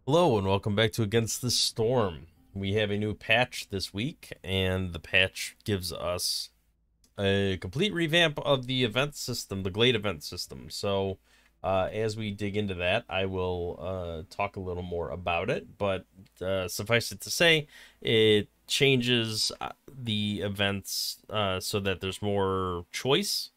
Hello and welcome back to Against the Storm. We have a new patch this week, and the patch gives us a complete revamp of the event system, the Glade event system. So, as we dig into that, I will talk a little more about it. But suffice it to say, it changes the events so that there's more choice.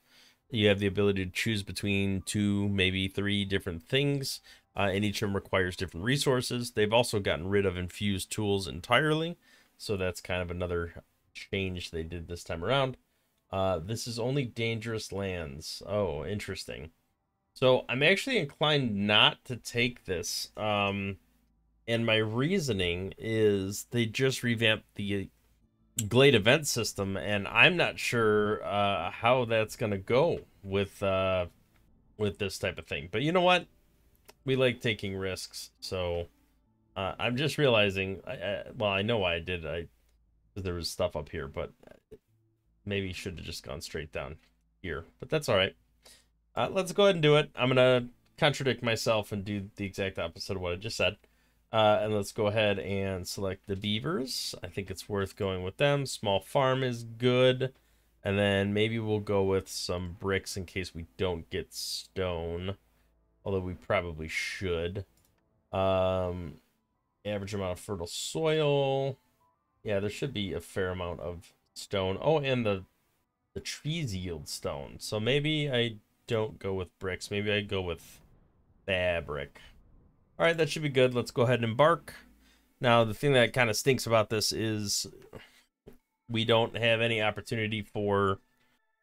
You have the ability to choose between two, maybe three different things, and each of them requires different resources. They've also gotten rid of infused tools entirely, so that's kind of another change they did this time around. This is only dangerous lands. Oh, interesting. So I'm actually inclined not to take this. And my reasoning is they just revamped the Glade event system, and I'm not sure how that's gonna go with this type of thing. But you know what? We like taking risks, so I'm just realizing. Well, I know why I did. There was stuff up here, but maybe should have just gone straight down here. But that's all right. Let's go ahead and do it. I'm gonna contradict myself and do the exact opposite of what I just said. And let's go ahead and select the beavers. I think it's worth going with them. Small farm is good. And then maybe we'll go with some bricks in case we don't get stone. Although we probably should. Average amount of fertile soil. Yeah, there should be a fair amount of stone. Oh, and the trees yield stone. So maybe I don't go with bricks. Maybe I go with fabric. All right, that should be good. Let's go ahead and embark. Now, the thing that kind of stinks about this is we don't have any opportunity for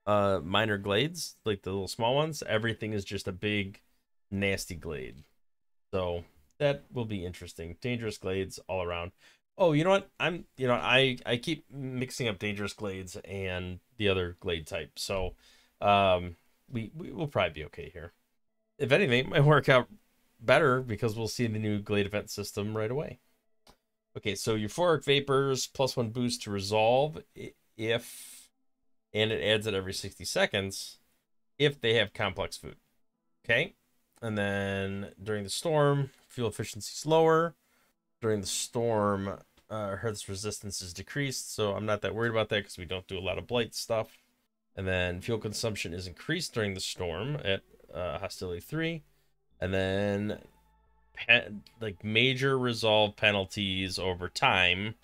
minor glades, like the little small ones. Everything is just a big, nasty glade. So that will be interesting. Dangerous glades all around. Oh, you know what? I keep mixing up dangerous glades and the other glade type. So we will probably be okay here. If anything, it might work out better because we'll see the new Glade event system right away. Okay, so euphoric vapors +1 boost to resolve if, and it adds it every 60 seconds if they have complex food. Okay, and then during the storm, fuel efficiency is lower. During the storm, Hearth's resistance is decreased, so I'm not that worried about that because we don't do a lot of blight stuff. And then fuel consumption is increased during the storm at hostility 3. And then like major resolve penalties over time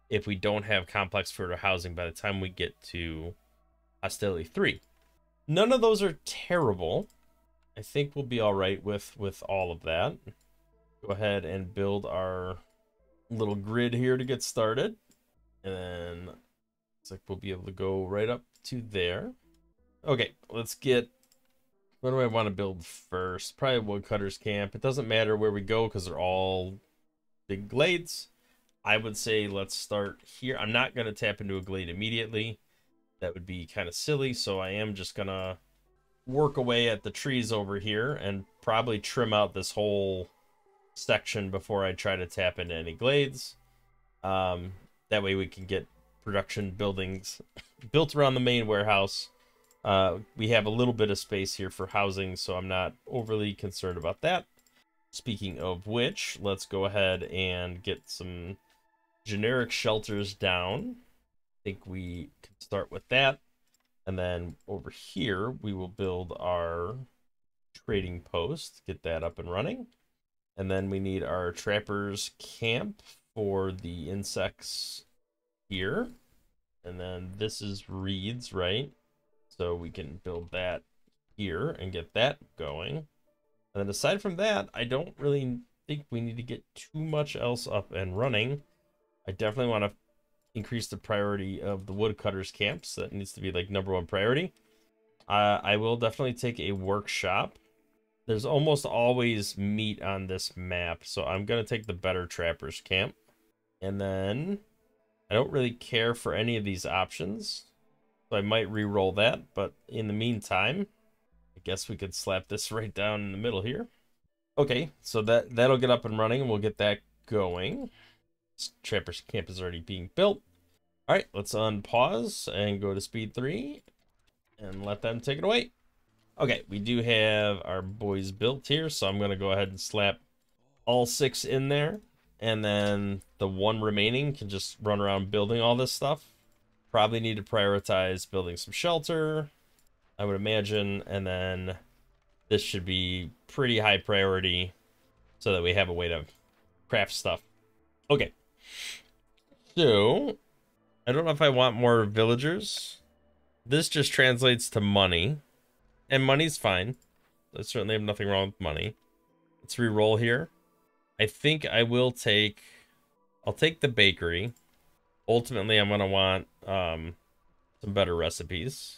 if we don't have complex further housing by the time we get to hostility 3. None of those are terrible. I think we'll be all right with all of that. Go ahead and build our little grid here to get started. And then it's like we'll be able to go right up to there. Okay, let's get, what do I want to build first? Probably woodcutter's camp. It doesn't matter where we go because they're all big glades. I would say let's start here. I'm not going to tap into a glade immediately. That would be kind of silly. So I am just going to work away at the trees over here and probably trim out this whole section before I try to tap into any glades. That way we can get production buildings built around the main warehouse. We have a little bit of space here for housing, so I'm not overly concerned about that. Speaking of which, let's go ahead and get some generic shelters down. I think we can start with that. And then over here, we will build our trading post, get that up and running. And then we need our trapper's camp for the insects here. And then this is reeds, right? So we can build that here and get that going. And then aside from that, I don't really think we need to get too much else up and running. I definitely want to increase the priority of the woodcutters camps. That needs to be like #1 priority. I will definitely take a workshop. There's almost always meat on this map, so I'm going to take the better trappers camp. And then I don't really care for any of these options, so I might re-roll that. But in the meantime, I guess we could slap this right down in the middle here. Okay, so that'll get up and running, and we'll get that going. This trapper's camp is already being built. All right, let's unpause and go to speed 3 and let them take it away. Okay, we do have our boys built here, so I'm going to go ahead and slap all 6 in there, and then the 1 remaining can just run around building all this stuff. Probably need to prioritize building some shelter, I would imagine, and then this should be pretty high priority so that we have a way to craft stuff. Okay. So, I don't know if I want more villagers. This just translates to money, and money's fine. I certainly have nothing wrong with money. Let's re-roll here. I think I will take... I'll take the bakery. Ultimately, I'm going to want some better recipes.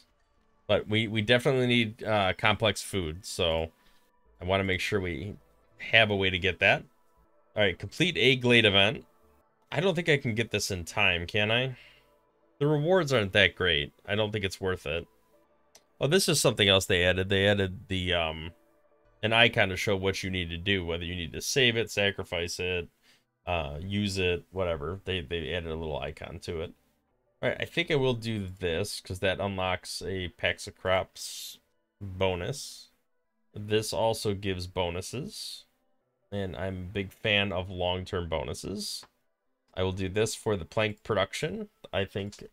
But we definitely need complex food, so I want to make sure we have a way to get that. All right, complete a Glade event. I don't think I can get this in time, can I? The rewards aren't that great. I don't think it's worth it. Oh, this is something else they added. They added the an icon to show what you need to do, whether you need to save it, sacrifice it, use it, whatever. They added a little icon to it. All right, I think I will do this because that unlocks a Packs of Crops bonus. This also gives bonuses, and I'm a big fan of long-term bonuses. I will do this for the plank production. I think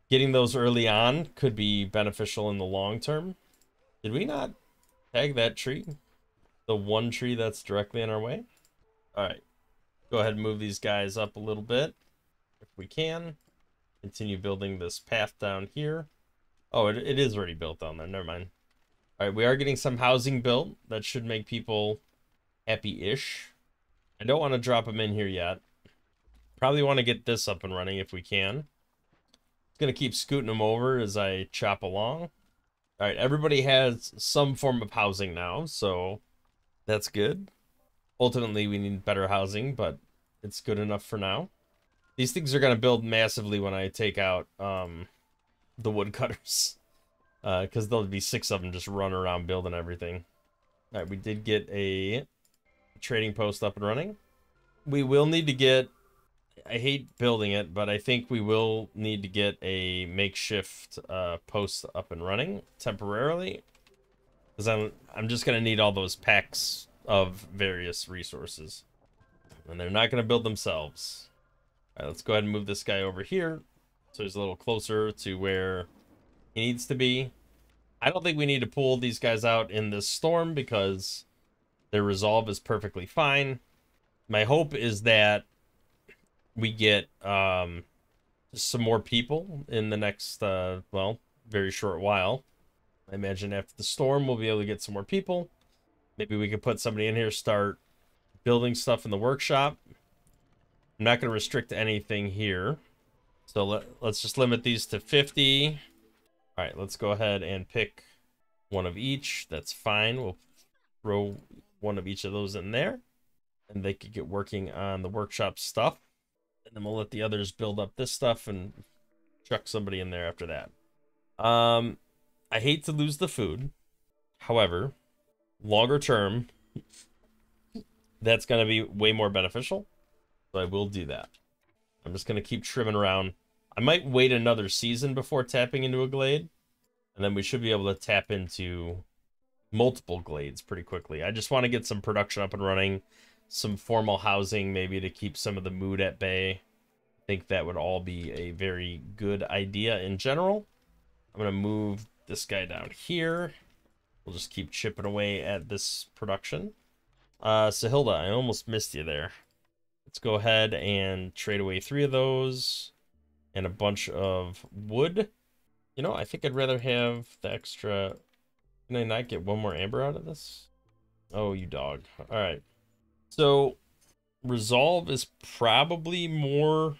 getting those early on could be beneficial in the long term. Did we not tag that tree? The one tree that's directly in our way? All right, go ahead and move these guys up a little bit if we can. Continue building this path down here. Oh, it is already built down there. Never mind. All right, we are getting some housing built. That should make people happy-ish. I don't want to drop them in here yet. Probably want to get this up and running if we can. Gonna keep scooting them over as I chop along. All right, everybody has some form of housing now, so that's good. Ultimately, we need better housing, but it's good enough for now. These things are gonna build massively when I take out the woodcutters, because there'll be 6 of them just running around building everything. All right, we did get a trading post up and running. We will need to get... I hate building it, but I think we will need to get a makeshift post up and running temporarily, because I'm just gonna need all those packs of various resources, and they're not gonna build themselves. All right, let's go ahead and move this guy over here so he's a little closer to where he needs to be. I don't think we need to pull these guys out in this storm because their resolve is perfectly fine. My hope is that we get some more people in the next, well, very short while. I imagine after the storm, we'll be able to get some more people. Maybe we could put somebody in here, start building stuff in the workshop. I'm not going to restrict anything here. So let's just limit these to 50. All right, let's go ahead and pick one of each. That's fine. We'll throw one of each of those in there, and they could get working on the workshop stuff. And then we'll let the others build up this stuff and chuck somebody in there after that. I hate to lose the food. However, longer term, that's going to be way more beneficial. So I will do that. I'm just going to keep trimming around. I might wait another season before tapping into a glade. And then we should be able to tap into multiple glades pretty quickly. I just want to get some production up and running. Some formal housing, maybe to keep some of the mood at bay. I think that would all be a very good idea in general. I'm going to move this guy down here. We'll just keep chipping away at this production. Sahilda, I almost missed you there. Let's go ahead and trade away 3 of those and a bunch of wood. You know, I think I'd rather have the extra... Can I not get 1 more amber out of this? Oh, you dog. All right. So, resolve is probably more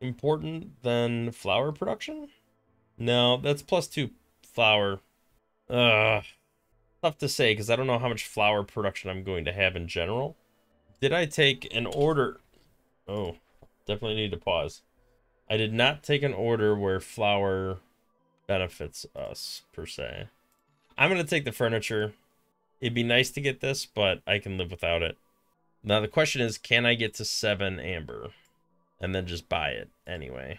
important than flour production? No, that's +2 flour. Tough to say, because I don't know how much flour production I'm going to have in general. Did I take an order? Oh, definitely need to pause. I did not take an order where flour benefits us, per se. I'm going to take the furniture. It'd be nice to get this, but I can live without it. Now the question is, can I get to 7 amber and then just buy it anyway?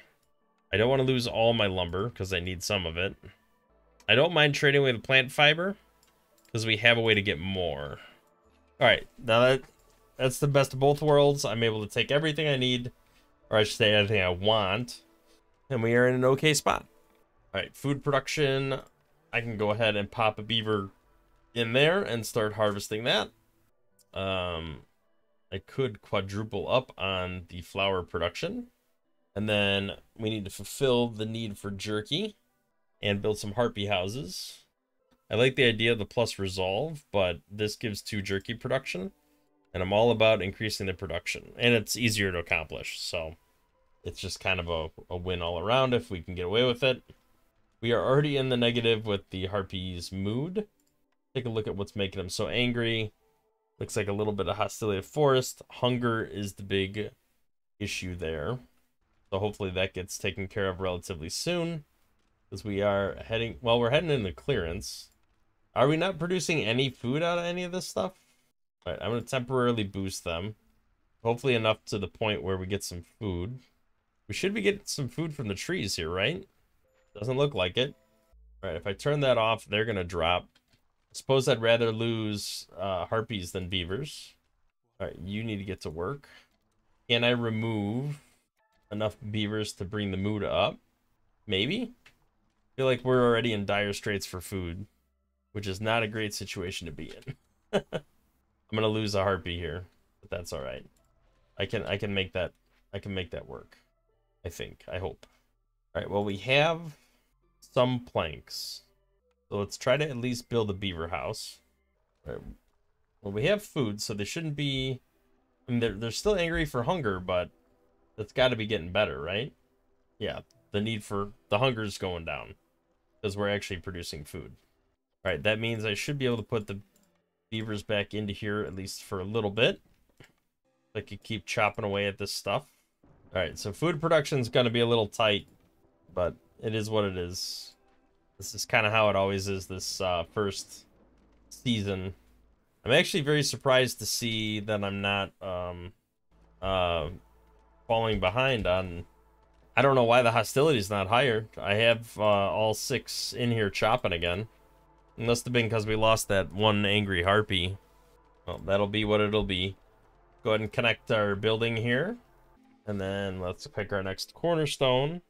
I don't want to lose all my lumber because I need some of it. I don't mind trading away the plant fiber because we have a way to get more. All right, now that That's the best of both worlds. I'm able to take everything I need, or I should say everything I want, and we are in an okay spot. All right, food production. I can go ahead and pop a beaver in there and start harvesting that. I could quadruple up on the flour production. And then we need to fulfill the need for jerky and build some harpy houses. I like the idea of the plus resolve, but this gives 2 jerky production. And I'm all about increasing the production. And it's easier to accomplish, so it's just kind of a win all around if we can get away with it. We are already in the negative with the harpy's mood. Take a look at what's making them so angry. Looks like a little bit of hostility of forest. Hunger is the big issue there. So hopefully that gets taken care of relatively soon. Because we are heading... Well, we're heading into clearance. Are we not producing any food out of any of this stuff? All right, I'm going to temporarily boost them. Hopefully enough to the point where we get some food. We should be getting some food from the trees here, right? Doesn't look like it. All right, if I turn that off, they're going to drop. I suppose I'd rather lose harpies than beavers. All right, you need to get to work. Can I remove enough beavers to bring the mood up? Maybe? I feel like we're already in dire straits for food, which is not a great situation to be in. I'm gonna lose a harpy here, but that's all right. I can make that work. I think. I hope. All right. Well, we have some planks, so let's try to at least build a beaver house. All right. Well, we have food, so they shouldn't be. I mean, they're still angry for hunger, but that's got to be getting better, right? Yeah. The need for the hunger is going down because we're actually producing food. All right. That means I should be able to put the beavers back into here at least for a little bit. I could keep chopping away at this stuff. All right, so food production is going to be a little tight, but it is what it is. This is kind of how it always is this first season. I'm actually very surprised to see that I'm not falling behind on... I don't know why the hostility is not higher. I have all 6 in here chopping again. It must have been because we lost that one angry harpy. Well, that'll be what it'll be. Go ahead and connect our building here. And then let's pick our next cornerstone.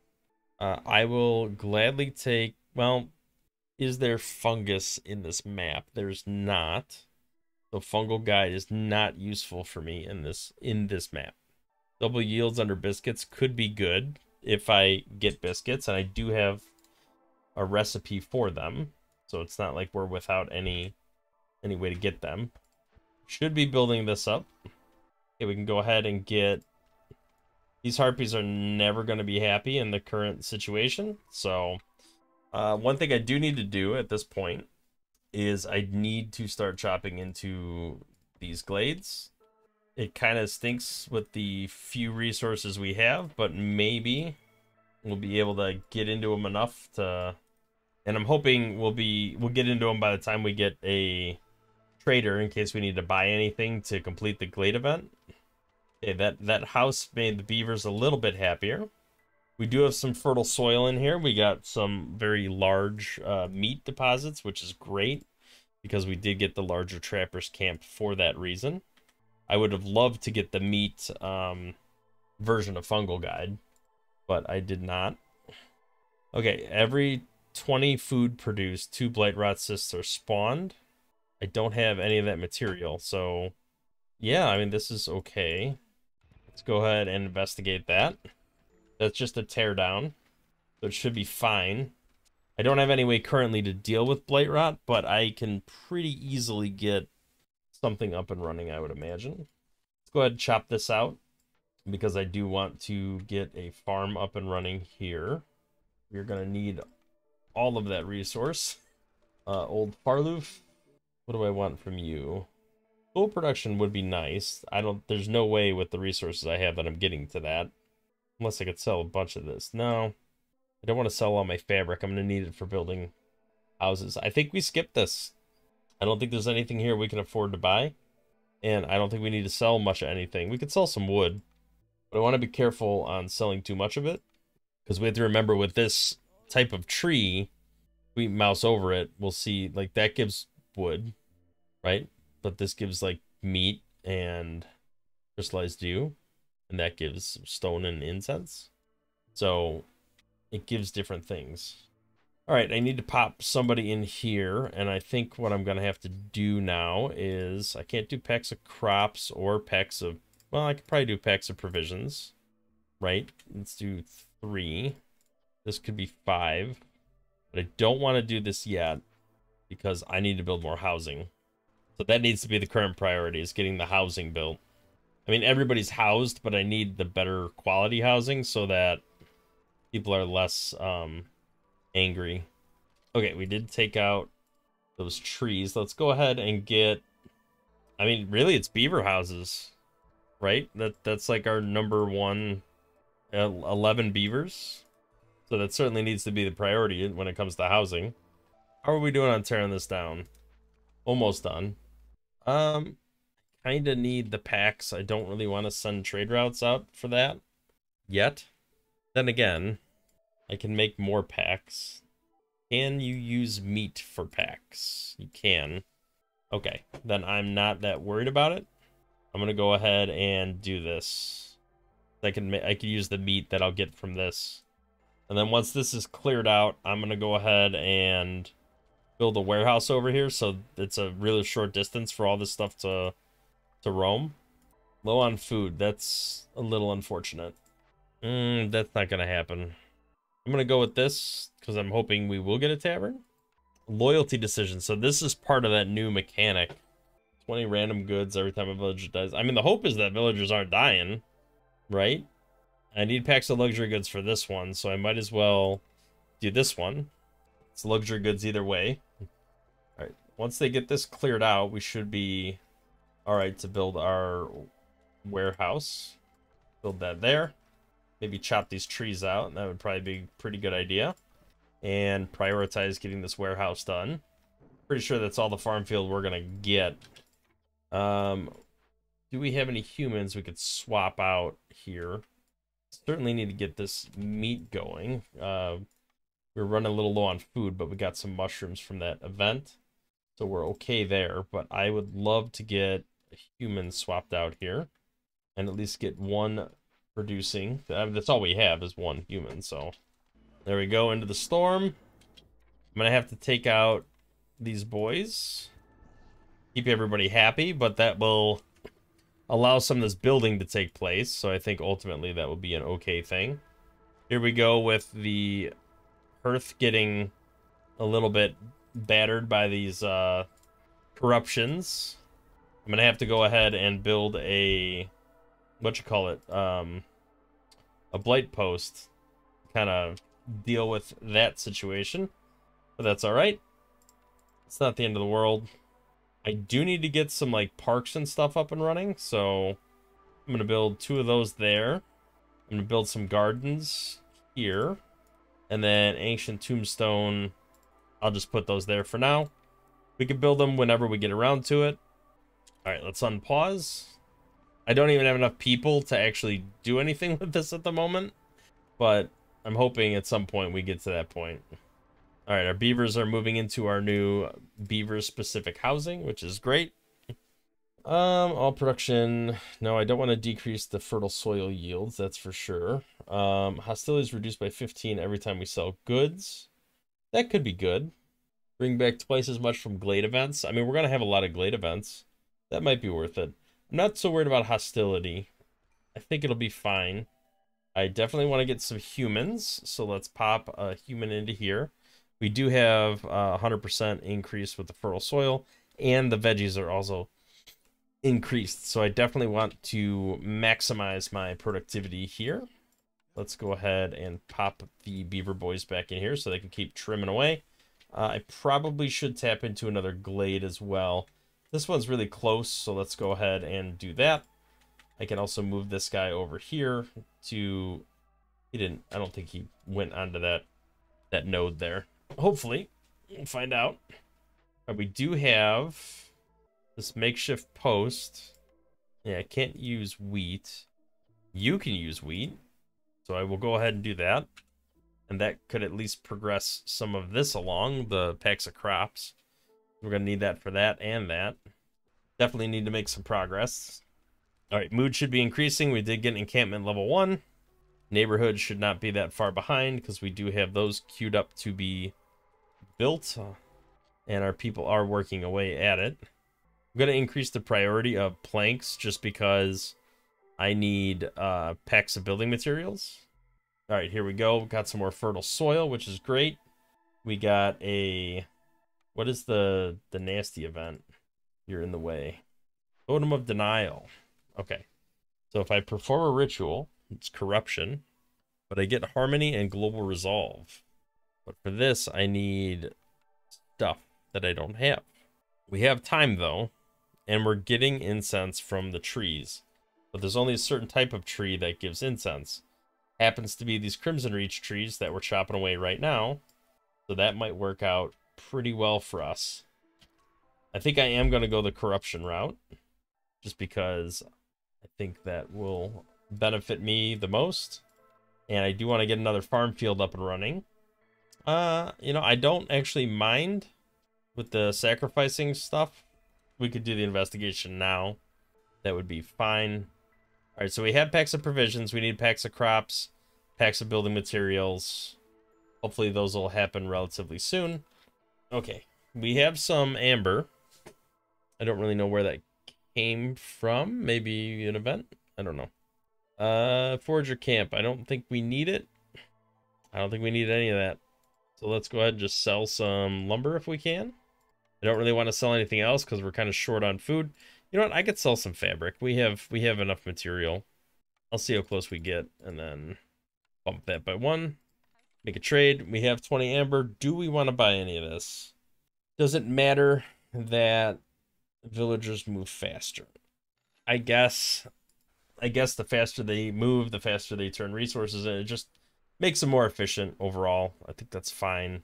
I will gladly take... Well, is there fungus in this map? There's not. So fungal guide is not useful for me in this map. Double yields under biscuits could be good if I get biscuits, and I do have a recipe for them. So it's not like we're without any way to get them. Should be building this up. Okay, we can go ahead and get... These harpies are never going to be happy in the current situation. So one thing I do need to do at this point is I need to start chopping into these glades. It kind of stinks with the few resources we have, but maybe we'll be able to get into them enough to... And I'm hoping we'll get into them by the time we get a trader in case we need to buy anything to complete the Glade event. Okay, that house made the beavers a little bit happier. We do have some fertile soil in here. We got some very large meat deposits, which is great because we did get the larger trappers camp for that reason. I would have loved to get the meat version of Fungal Guide, but I did not. Okay, every 20 food produced, 2 blight rot cysts are spawned. I don't have any of that material, so yeah, I mean, this is okay. Let's go ahead and investigate that. That's just a teardown, so it should be fine. I don't have any way currently to deal with blight rot, but I can pretty easily get something up and running, I would imagine. Let's go ahead and chop this out because I do want to get a farm up and running here. We're going to need all of that resource. Old Farloof, what do I want from you? Full production would be nice. There's no way with the resources I have that I'm getting to that. Unless I could sell a bunch of this. No, I don't want to sell all my fabric. I'm going to need it for building houses. I think we skipped this. I don't think there's anything here we can afford to buy. And I don't think we need to sell much of anything. We could sell some wood. But I want to be careful on selling too much of it. Because we have to remember with this type of tree, we mouse over it, we'll see, like, that gives wood, right? But this gives, like, meat and crystallized dew, and that gives stone and incense. So it gives different things. All right, I need to pop somebody in here, and I think what I'm going to have to do now is I can't do packs of crops or packs of, well, I could probably do packs of provisions, right? Let's do 3. This could be 5, but I don't want to do this yet because I need to build more housing. So that needs to be the current priority, is getting the housing built. I mean, everybody's housed, but I need the better quality housing so that people are less angry. Okay, we did take out those trees. Let's go ahead and get, I mean, really it's beaver houses, right? That's like our number one, 11 beavers. So that certainly needs to be the priority when it comes to housing. How are we doing on tearing this down? Almost done. Kind of need the packs. I don't really want to send trade routes out for that yet. Then again, I can make more packs. Can you use meat for packs? You can. Okay, then I'm not that worried about it. I'm gonna go ahead and do this. I can use the meat that I'll get from this. And then once this is cleared out, I'm gonna go ahead and build a warehouse over here, so it's a really short distance for all this stuff to roam. Low on food, that's a little unfortunate. That's not gonna happen. I'm gonna go with this because I'm hoping we will get a tavern. Loyalty decision. So this is part of that new mechanic. 20 random goods every time a villager dies. I mean, the hope is that villagers aren't dying, right? I need packs of luxury goods for this one, so I might as well do this one. It's luxury goods either way. All right, once they get this cleared out, we should be all right to build our warehouse. Build that there. Maybe chop these trees out. That would probably be a pretty good idea. And prioritize getting this warehouse done. Pretty sure that's all the farm field we're gonna get. Do we have any humans we could swap out here? Certainly need to get this meat going. We're running a little low on food, but we got some mushrooms from that event, so we're okay there. But I would love to get a human swapped out here and at least get one producing. That's all we have is one human, so there we go. Into the storm. I'm gonna have to take out these boys, keep everybody happy, but that will allow some of this building to take place, so I think ultimately that will be an okay thing. Here we go with the Hearth getting a little bit battered by these corruptions. I'm gonna have to go ahead and build a a blight post, kind of deal with that situation, but that's all right. It's not the end of the world. I do need to get some like parks and stuff up and running, so I'm gonna build 2 of those there. I'm gonna build some gardens here, and then ancient tombstone, I'll just put those there for now. We can build them whenever we get around to it. All right, let's unpause. I don't even have enough people to actually do anything with this at the moment, but I'm hoping at some point we get to that point. All right, our beavers are moving into our new beaver-specific housing, which is great. All production. No, I don't want to decrease the fertile soil yields, that's for sure. Hostility is reduced by 15 every time we sell goods. That could be good. Bring back twice as much from Glade events. I mean, we're going to have a lot of Glade events. That might be worth it. I'm not so worried about hostility. I think it'll be fine. I definitely want to get some humans, so let's pop a human into here. We do have 100% increase with the fertile soil, and the veggies are also increased. So I definitely want to maximize my productivity here. Let's go ahead and pop the beaver boys back in here so they can keep trimming away. I probably should tap into another glade as well. This one's really close, so let's go ahead and do that. I can also move this guy over here to... I don't think he went onto that node there. Hopefully, we'll find out. We do have this makeshift post. Yeah, I can't use wheat. You can use wheat, so I will go ahead and do that. And that could at least progress some of this along, the packs of crops. We're going to need that for that and that. Definitely need to make some progress. All right, mood should be increasing. We did get an encampment level 1. Neighborhood should not be that far behind because we do have those queued up to be built. And our people are working away at it. I'm going to increase the priority of planks just because I need packs of building materials. All right, here we go. Got some more fertile soil, which is great. We got a... What is the nasty event? You're in the way. Totem of Denial. Okay. So if I perform a ritual, it's corruption, but I get harmony and global resolve. But for this, I need stuff that I don't have. We have time, though, and we're getting incense from the trees. But there's only a certain type of tree that gives incense. Happens to be these Crimson Reach trees that we're chopping away right now. So that might work out pretty well for us. I think I am going to go the corruption route. Just because I think that will benefit me the most. And I do want to get another farm field up and running. You know, I don't actually mind with the sacrificing stuff. We could do the investigation now. That would be fine. All right, so we have packs of provisions. We need packs of crops, packs of building materials. Hopefully those will happen relatively soon. Okay, we have some amber. I don't really know where that came from. Maybe an event? I don't know. Forager camp. I don't think we need it. I don't think we need any of that. So let's go ahead and just sell some lumber if we can. I don't really want to sell anything else because we're kind of short on food. You know what? I could sell some fabric. We have enough material. I'll see how close we get and then bump that by 1. Make a trade. We have 20 amber. Do we want to buy any of this? Does it matter that villagers move faster? I guess the faster they move, the faster they turn resources, and it just makes them more efficient overall. I think that's fine.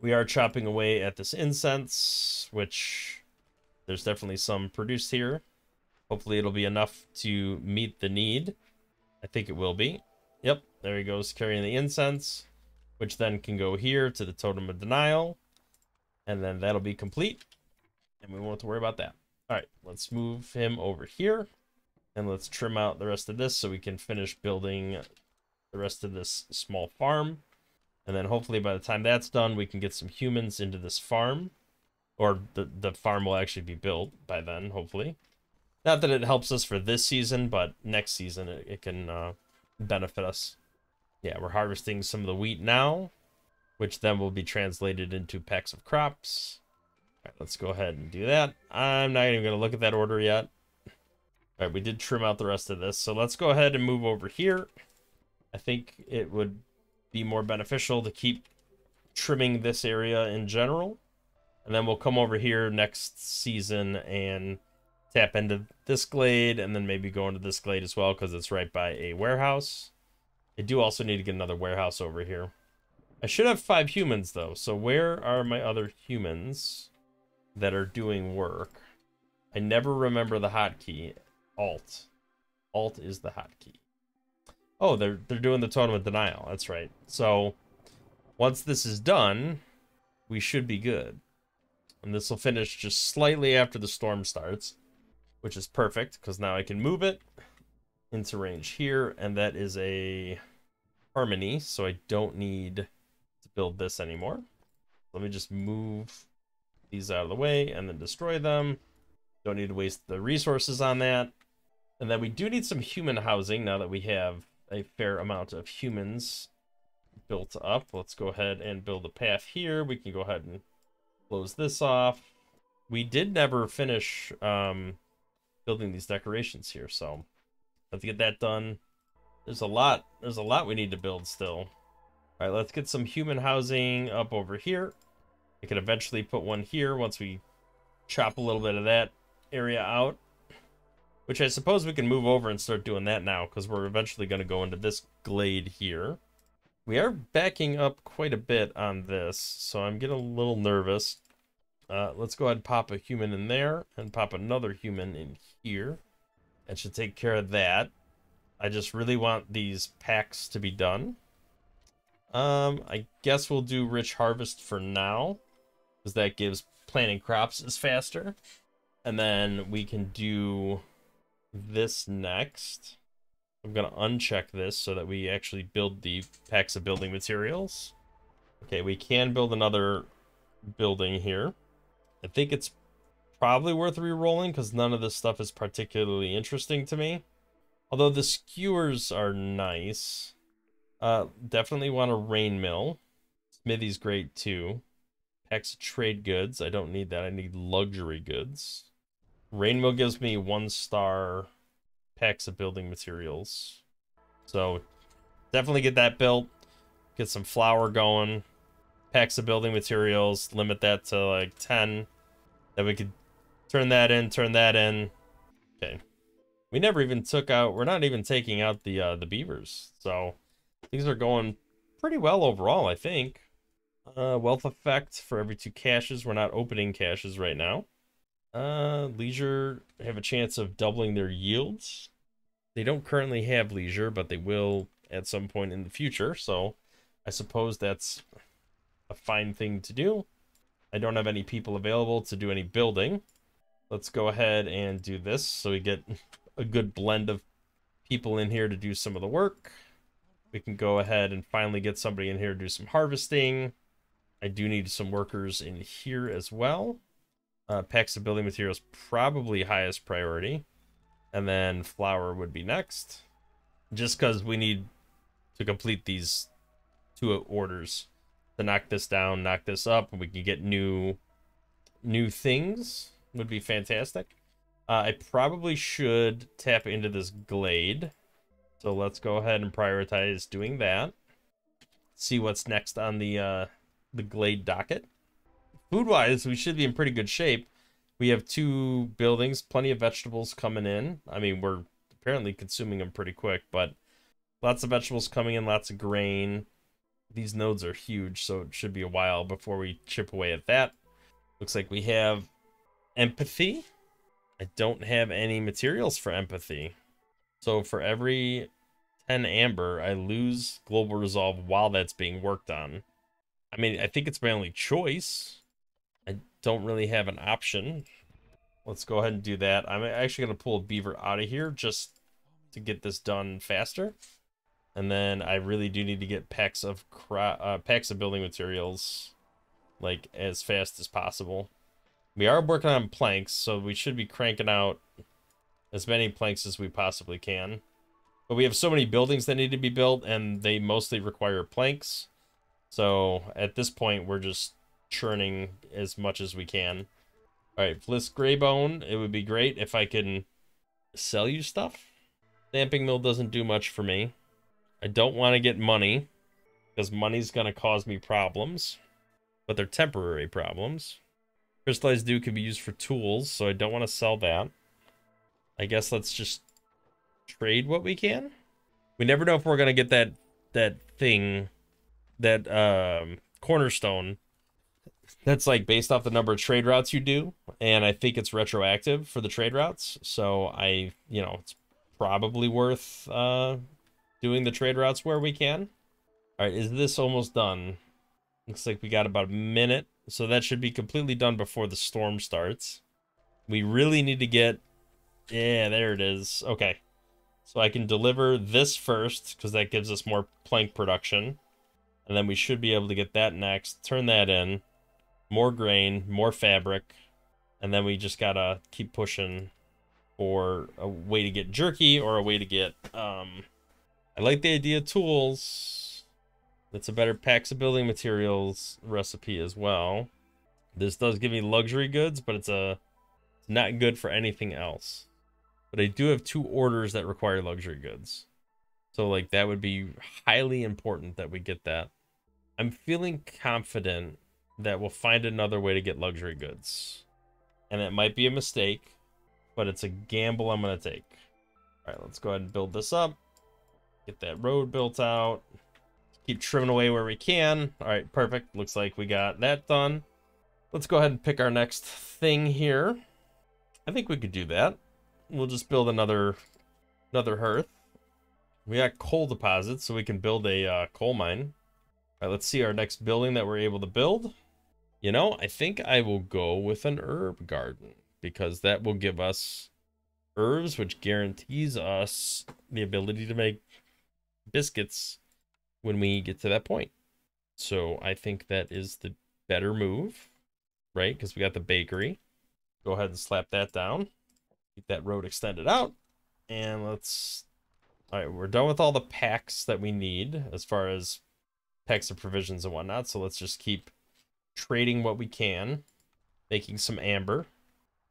We are chopping away at this incense, which there's definitely some produced here. Hopefully it'll be enough to meet the need. I think it will be. Yep, there he goes, carrying the incense, which then can go here to the Totem of Denial. And then that'll be complete. And we won't have to worry about that. All right, let's move him over here. And let's trim out the rest of this so we can finish building the rest of this small farm. And then hopefully by the time that's done, we can get some humans into this farm. Or the farm will actually be built by then, hopefully. Not that it helps us for this season, but next season it can benefit us. Yeah, we're harvesting some of the wheat now, which then will be translated into packs of crops. All right, let's go ahead and do that. I'm not even going to look at that order yet. All right, we did trim out the rest of this. So let's go ahead and move over here. I think it would be more beneficial to keep trimming this area in general. And then we'll come over here next season and tap into this glade and then maybe go into this glade as well because it's right by a warehouse. I do also need to get another warehouse over here. I should have 5 humans though. So where are my other humans that are doing work? I never remember the hotkey. Alt. Alt is the hotkey. Oh, they're doing the Totem of Denial. That's right. So once this is done, we should be good. And this will finish just slightly after the storm starts, which is perfect because now I can move it into range here. And that is a harmony, so I don't need to build this anymore. Let me just move these out of the way and then destroy them. Don't need to waste the resources on that. And then we do need some human housing now that we have a fair amount of humans built up. Let's go ahead and build a path here. We can go ahead and close this off. We did never finish building these decorations here, so let's get that done. There's a lot we need to build still. All right, let's get some human housing up over here. I could eventually put one here once we chop a little bit of that area out. Which I suppose we can move over and start doing that now, because we're eventually going to go into this glade here. We are backing up quite a bit on this, so I'm getting a little nervous. Let's go ahead and pop a human in there, and pop another human in here. That should take care of that. I just really want these packs to be done. I guess we'll do Rich Harvest for now, because that gives planting crops is faster. And then we can do this next. I'm going to uncheck this so that we actually build the packs of building materials. Okay, we can build another building here. I think it's probably worth re-rolling because none of this stuff is particularly interesting to me. Although the skewers are nice. Definitely want a rain mill. Smithy's great too. Packs of trade goods. I don't need that. I need luxury goods. Rain mill gives me 1-star packs of building materials. So definitely get that built. Get some flour going. Packs of building materials. Limit that to like 10. Then we could turn that in, turn that in. Okay. We never even took out, we're not even taking out the beavers. So things are going pretty well overall, I think. Wealth effect for every 2 caches. We're not opening caches right now. Leisure have a chance of doubling their yields. They don't currently have leisure, but they will at some point in the future. So I suppose that's a fine thing to do. I don't have any people available to do any building. Let's go ahead and do this so we get a good blend of people in here to do some of the work. We can go ahead and finally get somebody in here to do some harvesting. I do need some workers in here as well. Packs of building materials, probably highest priority. And then flour would be next. Just because we need to complete these 2 orders to knock this down, knock this up, and we can get new things. Would be fantastic. I probably should tap into this Glade. So let's go ahead and prioritize doing that. See what's next on the Glade docket. Food-wise, we should be in pretty good shape. We have 2 buildings, plenty of vegetables coming in. I mean, we're apparently consuming them pretty quick, but lots of vegetables coming in, lots of grain. These nodes are huge, so it should be a while before we chip away at that. Looks like we have empathy. I don't have any materials for empathy. So for every 10 amber, I lose global resolve while that's being worked on. I mean, I think it's my only choice. I don't really have an option. Let's go ahead and do that. I'm actually going to pull a beaver out of here just to get this done faster. And then I really do need to get packs of building materials like as fast as possible. We are working on planks, so we should be cranking out as many planks as we possibly can. But we have so many buildings that need to be built, and they mostly require planks. So at this point, we're just churning as much as we can. All right, Fliss Greybone, it would be great if I can sell you stuff. Stamping mill doesn't do much for me. I don't want to get money, because money's going to cause me problems. But they're temporary problems. Crystallized dew can be used for tools, so I don't want to sell that. I guess let's just trade what we can. We never know if we're going to get that thing, that cornerstone that's like based off the number of trade routes you do, and I think it's retroactive for the trade routes, so it's probably worth doing the trade routes where we can. All right, is this almost done? Looks like we got about a minute, so that should be completely done before the storm starts. We really need to get, yeah, there it is. Okay, so I can deliver this first because that gives us more plank production, and then we should be able to get that next, turn that in, more grain, more fabric, and then we just gotta keep pushing for a way to get jerky or a way to get I like the idea of tools. That's a better packs of building materials recipe as well. This does give me luxury goods, but it's not good for anything else. But I do have 2 orders that require luxury goods, so like that would be highly important that we get that. I'm feeling confident that we'll find another way to get luxury goods, and it might be a mistake, but it's a gamble I'm going to take. All right, let's go ahead and build this up, get that road built out, keep trimming away where we can. All right, perfect. Looks like we got that done. Let's go ahead and pick our next thing here. I think we could do that. We'll just build another hearth. We got coal deposits, so we can build a coal mine. All right, let's see our next building that we're able to build. You know, I think I will go with an herb garden, because that will give us herbs, which guarantees us the ability to make biscuits when we get to that point. So I think that is the better move, right? Because we got the bakery. Go ahead and slap that down. Keep that road extended out. And let's... All right, we're done with all the packs that we need as far as packs of provisions and whatnot. So let's just keep trading what we can, making some amber.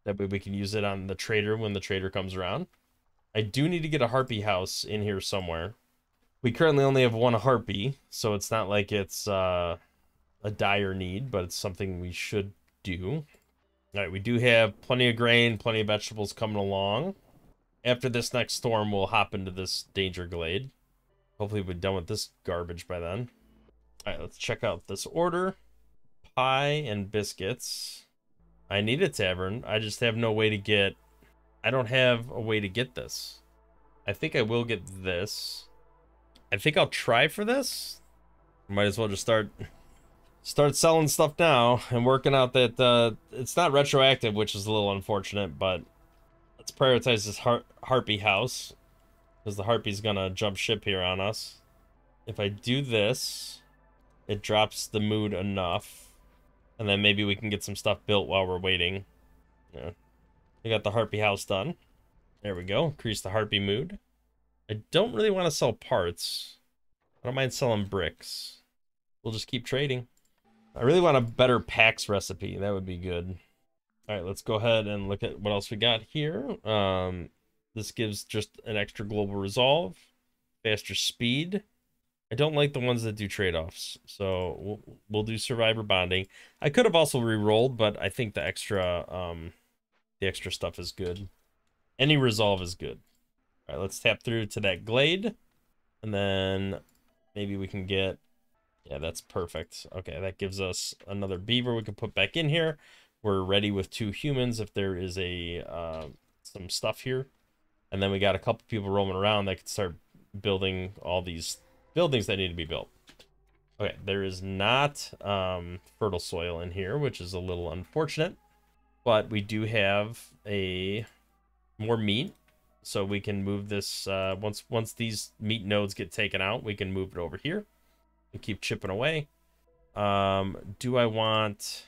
That way we can use it on the trader when the trader comes around. I do need to get a harpy house in here somewhere. We currently only have one harpy, so it's not like it's a dire need, but it's something we should do. All right, we do have plenty of grain, plenty of vegetables coming along. After this next storm, we'll hop into this danger glade. Hopefully we'll be done with this garbage by then. All right, let's check out this order. Pie and biscuits. I need a tavern. I just have no way to get... I don't have a way to get this. I think I will get this. I think I'll try for this. Might as well just start selling stuff now and working out that it's not retroactive, which is a little unfortunate, but let's prioritize this harpy house because the harpy's gonna jump ship here on us. If I do this, it drops the mood enough, and then maybe we can get some stuff built while we're waiting. Yeah, we got the harpy house done. There we go. Increase the harpy mood. I don't really want to sell parts. I don't mind selling bricks. We'll just keep trading. I really want a better packs recipe. That would be good. All right, let's go ahead and look at what else we got here. This gives just an extra global resolve, faster speed. I don't like the ones that do trade-offs, so we'll do survivor bonding. I could have also re-rolled, but I think the extra stuff is good. Any resolve is good. All right, let's tap through to that glade, and then maybe we can get... Yeah, that's perfect. Okay, that gives us another beaver we can put back in here. We're ready with 2 humans if there is some stuff here. And then we got a couple people roaming around that could start building all these buildings that need to be built. Okay, there is not fertile soil in here, which is a little unfortunate. But we do have more meat. So we can move this, once these meat nodes get taken out, we can move it over here and keep chipping away. Do I want...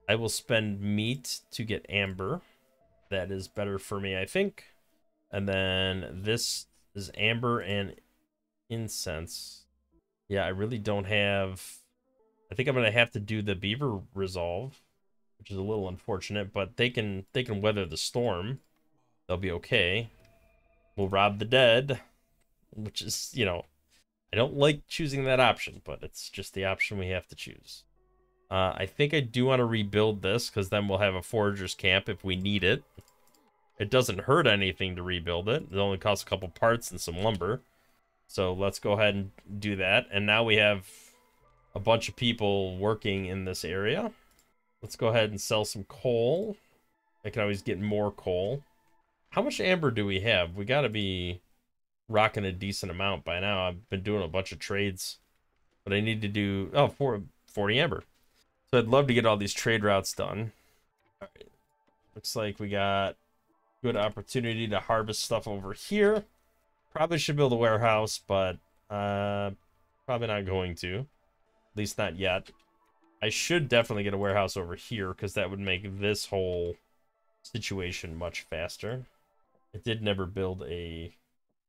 I will spend meat to get amber. That is better for me, I think. And then this is amber and incense. Yeah, I really don't have... I think I'm going to have to do the beaver resolve, which is a little unfortunate, but they can weather the storm. They'll be okay. We'll rob the dead, which is, you know, I don't like choosing that option, but it's just the option we have to choose. I think I do want to rebuild this, because then we'll have a forager's camp if we need it. It doesn't hurt anything to rebuild it. It only costs a couple parts and some lumber. So let's go ahead and do that. And now we have a bunch of people working in this area. Let's go ahead and sell some coal. I can always get more coal. How much amber do we have? We got to be rocking a decent amount by now. I've been doing a bunch of trades, but I need to do 40 amber. So I'd love to get all these trade routes done. All right. Looks like we got good opportunity to harvest stuff over here. Probably should build a warehouse, but probably not going to. At least not yet. I should definitely get a warehouse over here, because that would make this whole situation much faster. I did never build a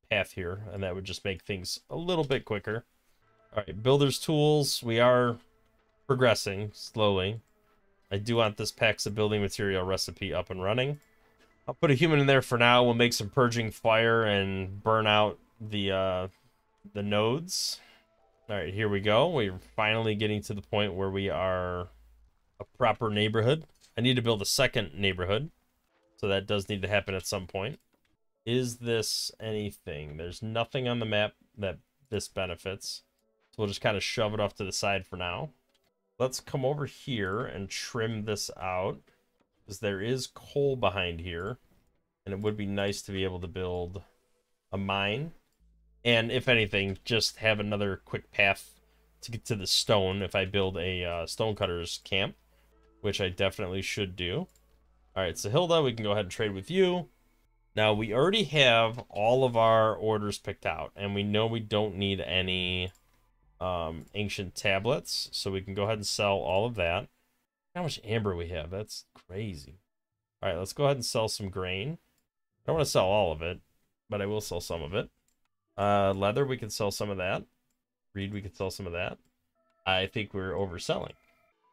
path here, and that would just make things a little bit quicker. All right, builder's tools. We are progressing slowly. I do want this packs of building material recipe up and running. I'll put a human in there for now. We'll make some purging fire and burn out the nodes. All right, here we go. We're finally getting to the point where we are a proper neighborhood. I need to build a second neighborhood, so that does need to happen at some point. Is this anything? There's nothing on the map that this benefits, so we'll just kind of shove it off to the side for now. Let's come over here and trim this out, because there is coal behind here, and it would be nice to be able to build a mine. And if anything, just have another quick path to get to the stone if I build a stonecutter's camp, which I definitely should do. All right, so Hilda, we can go ahead and trade with you. Now, we already have all of our orders picked out, and we know we don't need any ancient tablets, so we can go ahead and sell all of that. How much amber we have? That's crazy. All right, let's go ahead and sell some grain. I don't want to sell all of it, but I will sell some of it. Leather, we can sell some of that. Reed, we can sell some of that. I think we're overselling.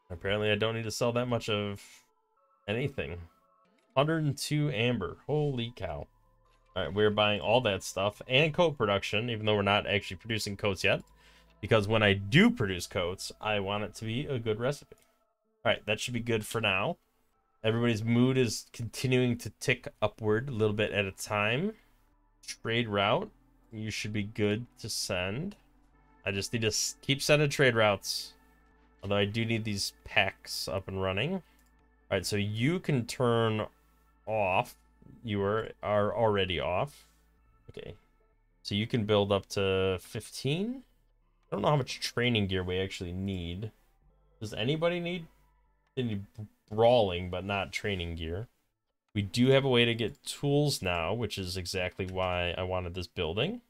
Apparently, I don't need to sell that much of anything. 102 amber. Holy cow. All right, we're buying all that stuff and coat production, even though we're not actually producing coats yet. Because when I do produce coats, I want it to be a good recipe. All right, that should be good for now. Everybody's mood is continuing to tick upward a little bit at a time. Trade route. You should be good to send. I just need to keep sending trade routes. Although I do need these packs up and running. All right, so you can turn off. You are already off. Okay. So you can build up to 15. I don't know how much training gear we actually need. Does anybody need any brawling but not training gear? We do have a way to get tools now, which is exactly why I wanted this building.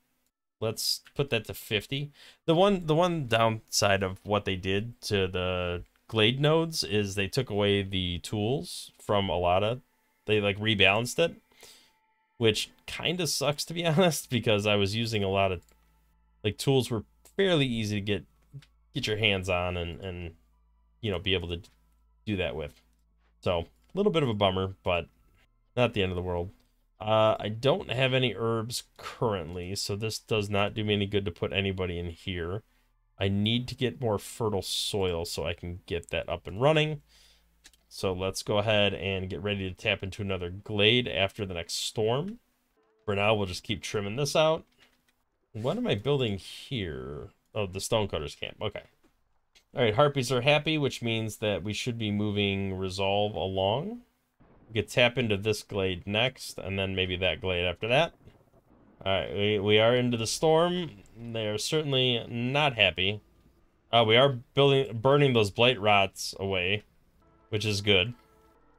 Let's put that to 50. The one downside of what they did to the Glade nodes is they took away the tools from a lot of, they like rebalanced it, which kind of sucks to be honest, because I was using a lot of like tools were fairly easy to get your hands on and you know, be able to do that with. So a little bit of a bummer, but not the end of the world. I don't have any herbs currently, so this does not do me any good to put anybody in here. I need to get more fertile soil so I can get that up and running. So let's go ahead and get ready to tap into another glade after the next storm. For now, we'll just keep trimming this out. What am I building here? Oh, the stonecutters camp. Okay. All right, harpies are happy, which means that we should be moving resolve along. We could tap into this glade next, and then maybe that glade after that. All right, we are into the storm. They are certainly not happy. We are burning those blight rots away, which is good.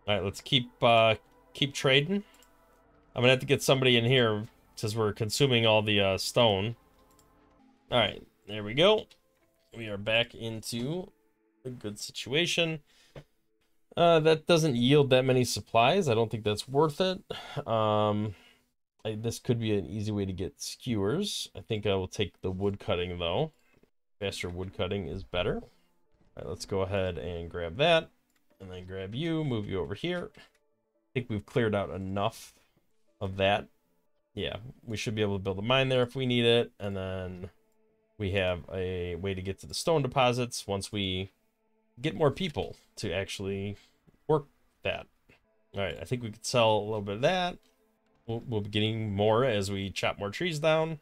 All right, let's keep trading. I'm gonna have to get somebody in here since we're consuming all the stone. All right, there we go. We are back into a good situation. That doesn't yield that many supplies. I don't think that's worth it. This could be an easy way to get skewers. I think I will take the wood cutting though. Faster wood cutting is better. All right, let's go ahead and grab that, and then grab you, move you over here. I think we've cleared out enough of that. Yeah, we should be able to build a mine there if we need it, and then we have a way to get to the stone deposits once we get more people to actually work that. All right, I think we could sell a little bit of that. We'll be getting more as we chop more trees down.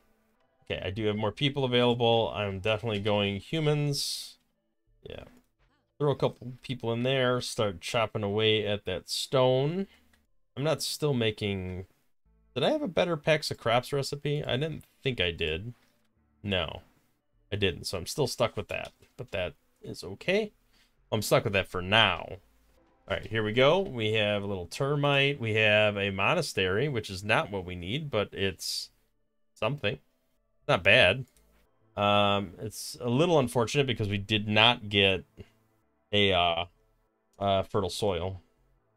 Okay, I do have more people available. I'm definitely going humans. Yeah. Throw a couple people in there, start chopping away at that stone. I'm not still making... Did I have a better packs of crops recipe? I didn't think I did. No, I didn't, so I'm still stuck with that. But that is okay. I'm stuck with that for now. All right, here we go. We have a little termite. We have a monastery, which is not what we need, but it's something. Not bad. It's a little unfortunate because we did not get a fertile soil.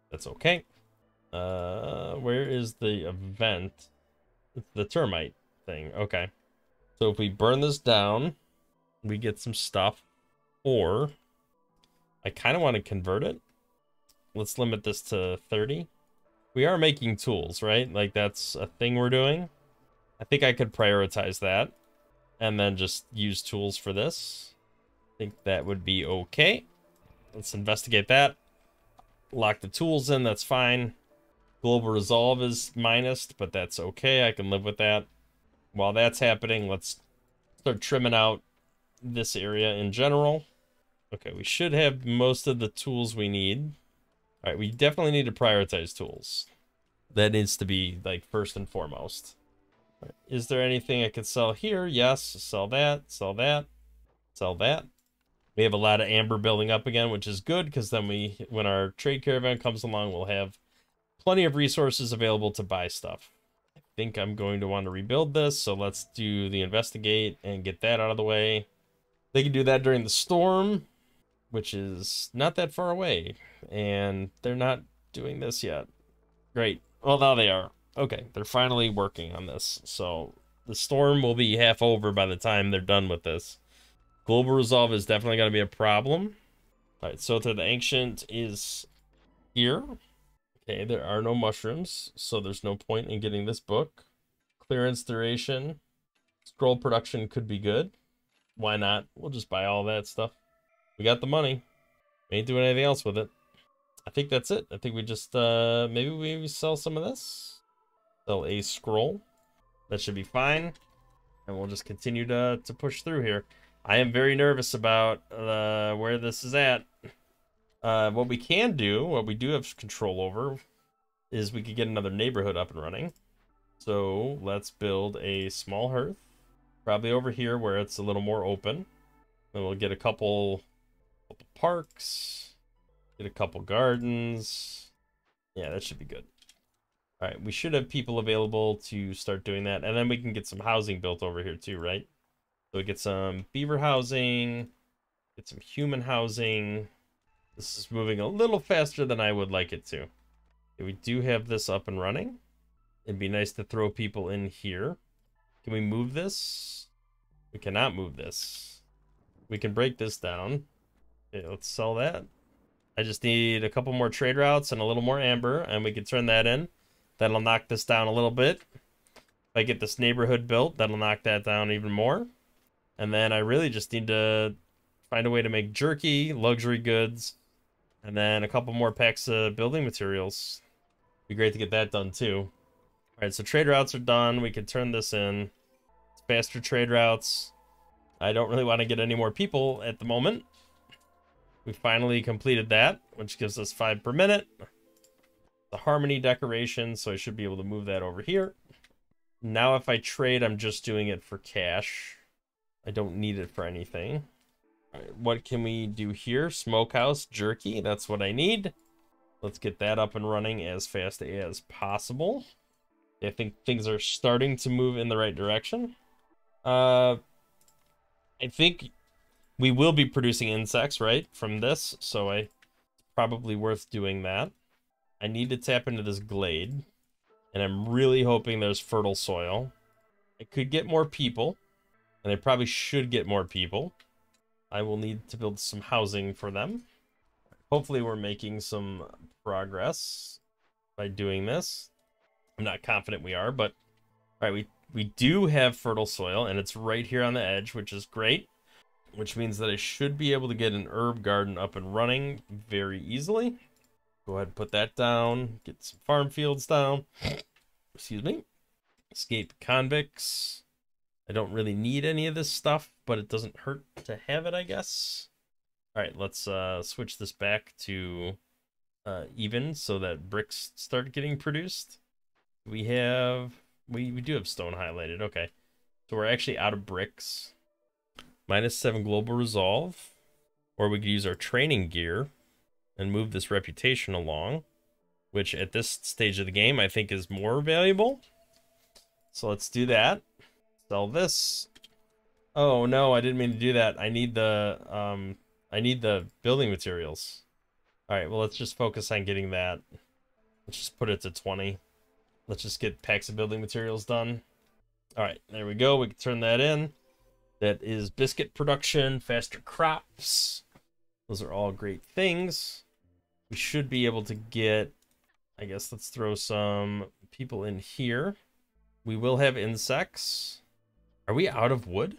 That's okay. Where is the event? It's the termite thing. Okay. So if we burn this down, we get some stuff. Or I kind of want to convert it. Let's limit this to 30. We are making tools, right? Like that's a thing we're doing. I think I could prioritize that and then just use tools for this. I think that would be okay. Let's investigate that. Lock the tools in, that's fine. Global resolve is minused, but that's okay. I can live with that. While that's happening, let's start trimming out this area in general. Okay, we should have most of the tools we need. All right, we definitely need to prioritize tools. That needs to be like first and foremost. All right, is there anything I can sell here? Yes, sell that, sell that, sell that. We have a lot of amber building up again, which is good because then when our trade caravan comes along, we'll have plenty of resources available to buy stuff. think I'm going to want to rebuild this, so let's do the investigate and get that out of the way. They can do that during the storm, which is not that far away, and they're not doing this yet. Great. Well, now they are. Okay, they're finally working on this, so the storm will be half over by the time they're done with this. Global resolve is definitely going to be a problem. All right, so the ancient is here. Okay, there are no mushrooms, so there's no point in getting this book. Clearance duration. Scroll production could be good. Why not? We'll just buy all that stuff. We got the money. We ain't doing anything else with it. I think that's it. I think we just, maybe we sell some of this. Sell a scroll. That should be fine. And we'll just continue to push through here. I am very nervous about where this is at. What we can do, what we do have control over, is we could get another neighborhood up and running. So let's build a small hearth, probably over here where it's a little more open. Then we'll get a couple parks, get a couple gardens. Yeah, that should be good. All right, we should have people available to start doing that, and then we can get some housing built over here too, right? So we get some beaver housing, get some human housing. This is moving a little faster than I would like it to. Okay, we do have this up and running. It'd be nice to throw people in here. Can we move this? We cannot move this. We can break this down. Okay, let's sell that. I just need a couple more trade routes and a little more amber, and we can turn that in. That'll knock this down a little bit. If I get this neighborhood built, that'll knock that down even more. And then I really just need to find a way to make jerky, luxury goods, and then a couple more packs of building materials. Be great to get that done too. All right, so trade routes are done. We can turn this in. It's faster trade routes. I don't really want to get any more people at the moment. We finally completed that, which gives us 5 per minute. The harmony decoration, so I should be able to move that over here. Now if I trade, I'm just doing it for cash. I don't need it for anything. All right, what can we do here? Smokehouse, jerky, that's what I need. Let's get that up and running as fast as possible. I think things are starting to move in the right direction. I think we will be producing insects, right, from this, so it's probably worth doing that. I need to tap into this glade, and I'm really hoping there's fertile soil. I could get more people, and I probably should get more people. I will need to build some housing for them. Hopefully we're making some progress by doing this. I'm not confident we are, but all right, we do have fertile soil, and it's right here on the edge, which is great, which means that I should be able to get an herb garden up and running very easily. Go ahead and put that down, get some farm fields down. Excuse me. Escape convicts. I don't really need any of this stuff, but it doesn't hurt to have it, I guess. All right, let's switch this back to even so that bricks start getting produced. We do have stone highlighted. Okay, so we're actually out of bricks. -7 global resolve, or we could use our training gear and move this reputation along, which at this stage of the game I think is more valuable. So let's do that. Sell this. Oh no, I didn't mean to do that. I need the building materials. All right, well let's just focus on getting that. Let's just put it to 20. Let's just get packs of building materials done. All right, there we go. We can turn that in. That is biscuit production, faster crops. Those are all great things. We should be able to get, I guess let's throw some people in here. We will have insects. Are we out of wood?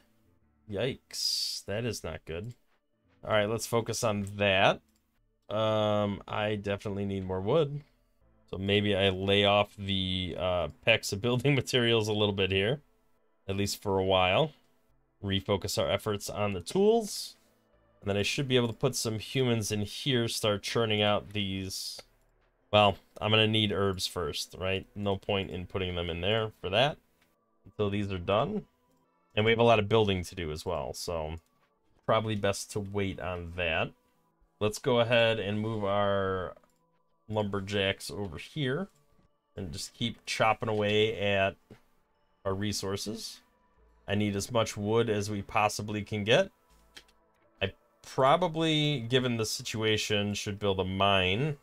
Yikes, that is not good. All right, let's focus on that. I definitely need more wood. So maybe I lay off the packs of building materials a little bit here, at least for a while. Refocus our efforts on the tools. And then I should be able to put some humans in here, start churning out these. Well, I'm going to need herbs first, right? No point in putting them in there for that until these are done. And we have a lot of building to do as well, so probably best to wait on that. Let's go ahead and move our lumberjacks over here. and just keep chopping away at our resources. I need as much wood as we possibly can get. I probably, given the situation, should build a mine.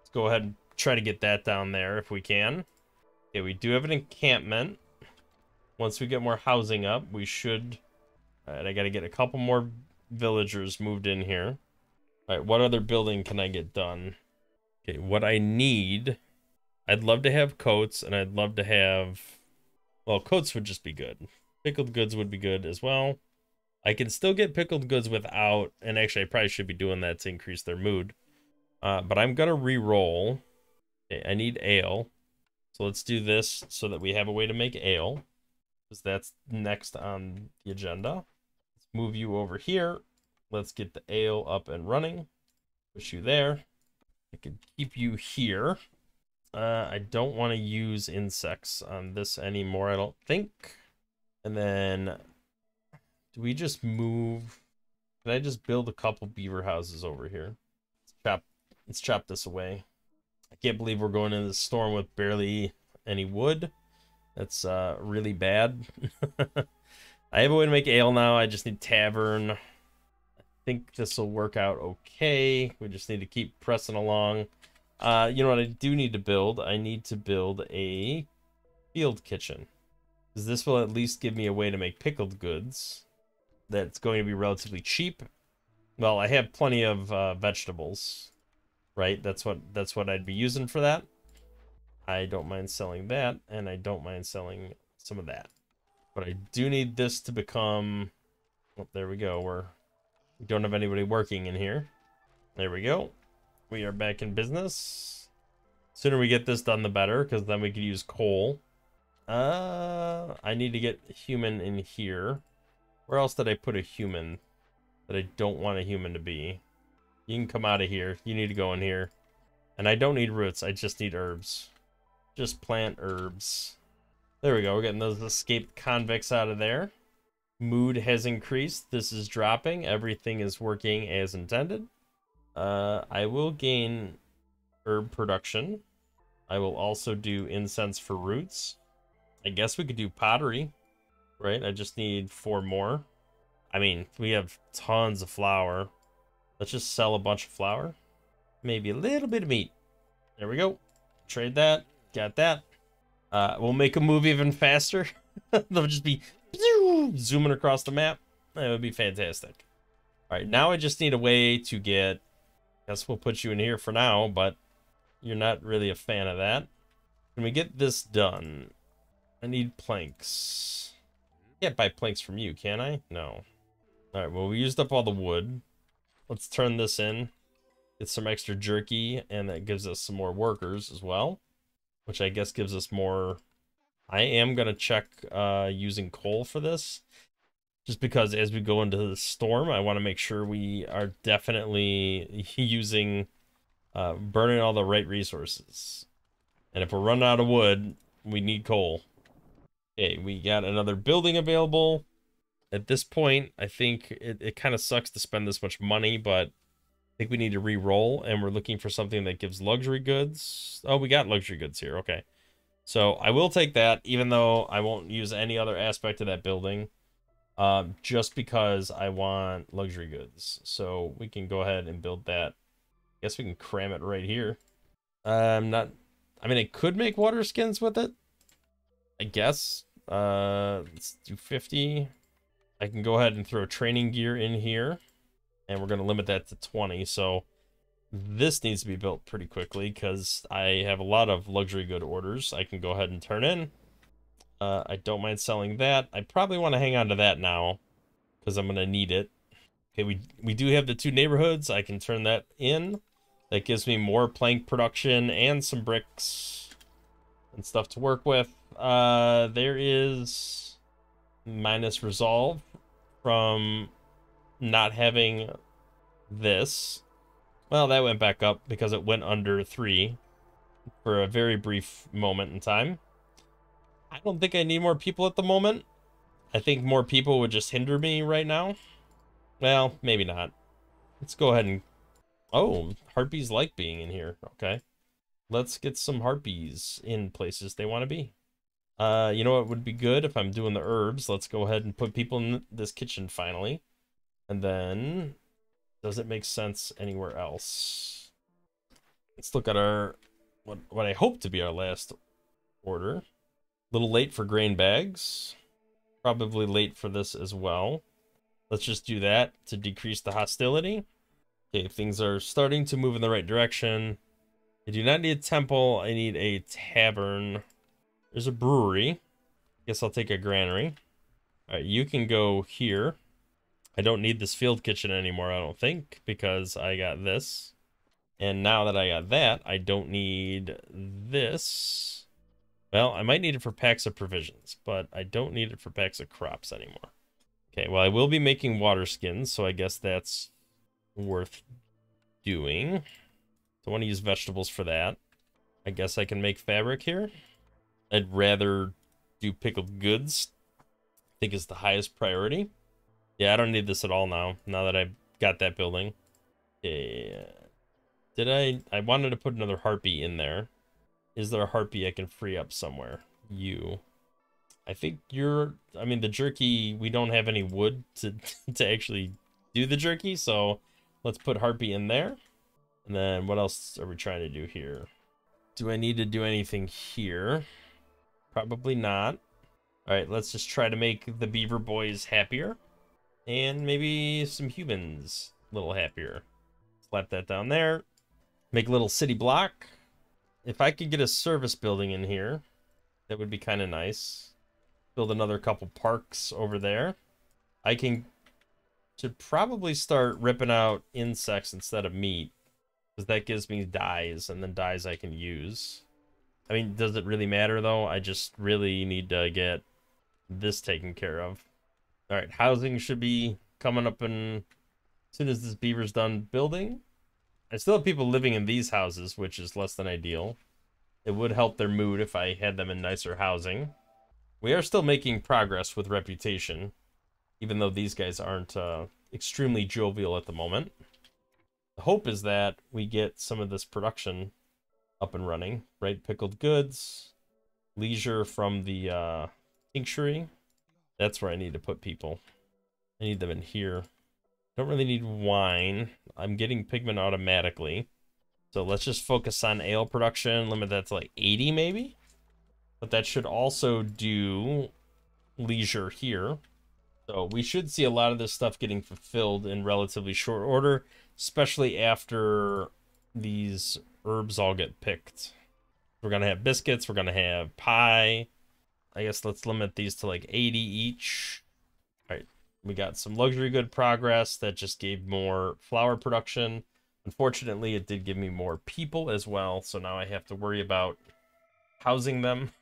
Let's go ahead and try to get that down there if we can. Okay, we do have an encampment. Once we get more housing up, we should... Alright, I gotta get a couple more villagers moved in here. Alright, what other building can I get done? Okay, what I need... I'd love to have coats, and I'd love to have... Well, coats would just be good. Pickled goods would be good as well. I can still get pickled goods without... And actually, I probably should be doing that to increase their mood. But I'm gonna re-roll. Okay, I need ale. So let's do this so that we have a way to make ale. Because that's next on the agenda. Let's move you over here. Let's get the ale up and running. Push you there. I can keep you here. I don't want to use insects on this anymore, I don't think. And then, do we just move? Can I just build a couple beaver houses over here? Let's chop this away. I can't believe we're going into the storm with barely any wood. That's really bad. I have a way to make ale now. I just need tavern. I think this will work out okay. We just need to keep pressing along. You know what I do need to build? I need to build a field kitchen. Because this will at least give me a way to make pickled goods. That's going to be relatively cheap. Well, I have plenty of vegetables. Right? That's what I'd be using for that. I don't mind selling that, and I don't mind selling some of that. But I do need this to become... Oh, there we go. We don't have anybody working in here. There we go. We are back in business. Sooner we get this done, the better, because then we could use coal. I need to get a human in here. Where else did I put a human that I don't want a human to be? You can come out of here. You need to go in here. And I don't need roots. I just need herbs. Just plant herbs. There we go. We're getting those escaped convicts out of there. Mood has increased. This is dropping. Everything is working as intended. I will gain herb production. I will also do incense for roots. I guess we could do pottery, right? I just need 4 more. I mean, we have tons of flour. Let's just sell a bunch of flour. Maybe a little bit of meat. There we go. Trade that. Got that. We'll make a move even faster. They'll just be zooming across the map. That would be fantastic. All right, now I just need a way to get... Guess we'll put you in here for now, but you're not really a fan of that. Can we get this done? I need planks. Can't buy planks from you, can I? No. All right, well, we used up all the wood. Let's turn this in. Get some extra jerky, and that gives us some more workers as well. Which I guess gives us more... I am going to check using coal for this. Just because as we go into the storm, I want to make sure we are definitely using... burning all the right resources. And if we're running out of wood, we need coal. Okay, we got another building available. At this point, I think it kind of sucks to spend this much money, but I think we need to re-roll, and we're looking for something that gives luxury goods. Oh, we got luxury goods here. Okay. So I will take that, even though I won't use any other aspect of that building, just because I want luxury goods. So we can go ahead and build that. I guess we can cram it right here. I mean, I could make water skins with it, I guess. Let's do 50. I can go ahead and throw training gear in here, and we're going to limit that to 20. So this needs to be built pretty quickly because I have a lot of luxury good orders I can go ahead and turn in. I don't mind selling that. I probably want to hang on to that now because I'm going to need it. Okay, we do have the 2 neighborhoods. I can turn that in. That gives me more plank production and some bricks and stuff to work with. There is minus resolve from not having this. Well, that went back up because it went under 3 for a very brief moment in time. I don't think I need more people at the moment. I think more people would just hinder me right now. Well, maybe not. Let's go ahead and... Oh, harpies like being in here. Okay. Let's get some harpies in places they want to be. You know what would be good if I'm doing the herbs? Let's go ahead and put people in this kitchen finally. And then, does it make sense anywhere else? Let's look at our, what I hope to be our last order. A little late for grain bags. Probably late for this as well. Let's just do that to decrease the hostility. Okay, things are starting to move in the right direction. I do not need a temple. I need a tavern. There's a brewery. Guess I'll take a granary. All right, you can go here. I don't need this field kitchen anymore, I don't think, because I got this. And now that I got that, I don't need this. Well, I might need it for packs of provisions, but I don't need it for packs of crops anymore. Okay, well, I will be making water skins, so I guess that's worth doing. So I want to use vegetables for that. I guess I can make fabric here. I'd rather do pickled goods. I think is the highest priority. Yeah, I don't need this at all now that I've got that building. Okay. I wanted to put another harpy in there. Is there a harpy I can free up somewhere? You. I think I mean, the jerky, we don't have any wood to actually do the jerky, so let's put harpy in there. And then what else are we trying to do here? Do I need to do anything here? Probably not. All right, let's just try to make the beaver boys happier. And maybe some humans a little happier. Slap that down there. Make a little city block. If I could get a service building in here, that would be kind of nice. Build another couple parks over there. I should probably start ripping out insects instead of meat, because that gives me dyes, and then dyes I can use. I mean, does it really matter though? I just really need to get this taken care of. All right, housing should be coming up as soon as this beaver's done building. I still have people living in these houses, which is less than ideal. It would help their mood if I had them in nicer housing. We are still making progress with reputation, even though these guys aren't extremely jovial at the moment. The hope is that we get some of this production up and running, right? Pickled goods, leisure from the tinctuary. That's where I need to put people. I need them in here. Don't really need wine. I'm getting pigment automatically. So let's just focus on ale production. Limit that to like 80 maybe. But that should also do leisure here. So we should see a lot of this stuff getting fulfilled in relatively short order, especially after these herbs all get picked. We're going to have biscuits. We're going to have pie. I guess let's limit these to like 80 each. All right. We got some luxury good progress that just gave more flour production. Unfortunately, it did give me more people as well. So now I have to worry about housing them.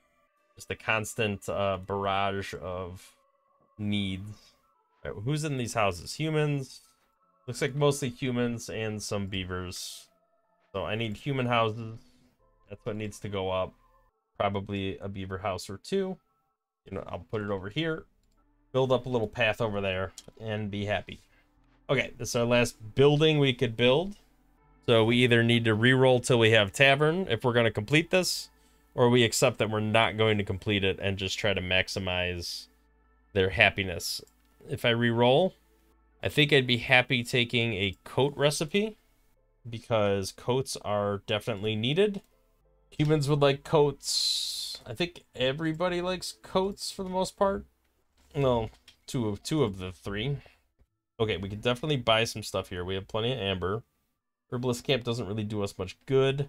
Just a constant barrage of needs. All right, who's in these houses? Humans. Looks like mostly humans and some beavers. So I need human houses. That's what needs to go up. Probably a beaver house or two. You know, I'll put it over here. Build up a little path over there and be happy. Okay, this is our last building we could build. So we either need to re-roll till we have tavern if we're going to complete this, or we accept that we're not going to complete it and just try to maximize their happiness. If I re-roll, I think I'd be happy taking a coat recipe, because coats are definitely needed. Humans would like coats. I think everybody likes coats for the most part. Well, two of the three. Okay, we could definitely buy some stuff here. We have plenty of amber. Herbalist camp doesn't really do us much good.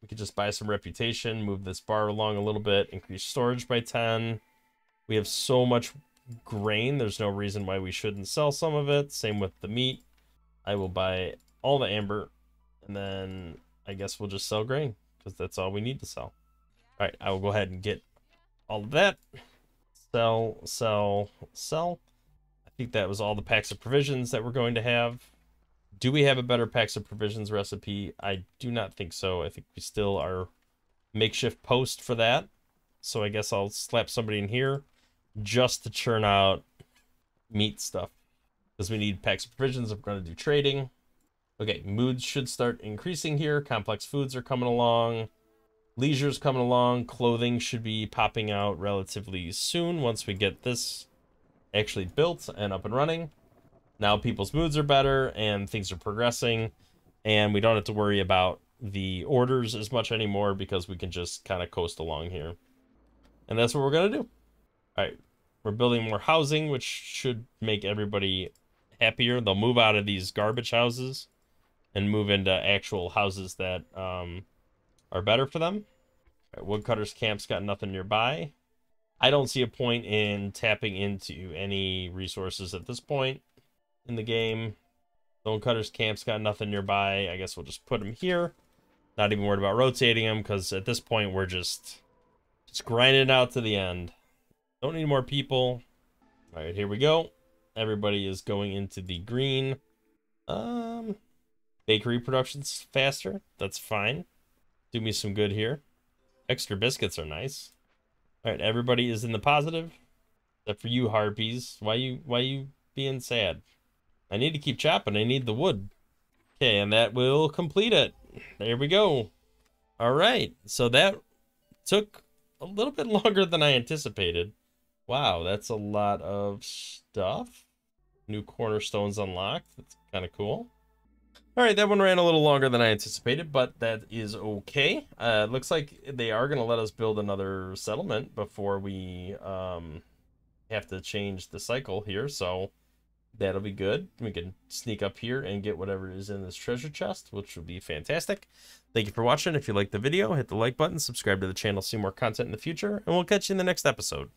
We could just buy some reputation, move this bar along a little bit, increase storage by 10. We have so much grain, there's no reason why we shouldn't sell some of it. Same with the meat. I will buy all the amber, and then I guess we'll just sell grain, because that's all we need to sell. All right, I will go ahead and get all of that. Sell, sell, sell. I think that was all the packs of provisions that we're going to have. Do we have a better packs of provisions recipe? I do not think so. I think we still are makeshift post for that. So I guess I'll slap somebody in here just to churn out meat stuff, because we need packs of provisions if we're going to do trading. Okay, moods should start increasing here. Complex foods are coming along. Leisure's coming along. Clothing should be popping out relatively soon once we get this actually built and up and running. Now people's moods are better and things are progressing, and we don't have to worry about the orders as much anymore because we can just kind of coast along here. And that's what we're going to do. All right, we're building more housing, which should make everybody happier. They'll move out of these garbage houses and move into actual houses that are better for them. All right, woodcutter's camp's got nothing nearby. I don't see a point in tapping into any resources at this point in the game. Stonecutter's camp's got nothing nearby. I guess we'll just put them here. Not even worried about rotating them because at this point we're just grinding out to the end. Don't need more people. All right, here we go. Everybody is going into the green. Bakery production's faster. That's fine. Do me some good here. Extra biscuits are nice. All right, everybody is in the positive. Except for you, harpies. Why you being sad? I need to keep chopping. I need the wood. Okay, and that will complete it. There we go. All right, so that took a little bit longer than I anticipated. Wow, that's a lot of stuff. New cornerstones unlocked. That's kind of cool. All right, that one ran a little longer than I anticipated, but that is okay. Looks like they are going to let us build another settlement before we have to change the cycle here, so that'll be good. We can sneak up here and get whatever is in this treasure chest, which will be fantastic. Thank you for watching. If you liked the video, hit the like button, subscribe to the channel, see more content in the future, and we'll catch you in the next episode.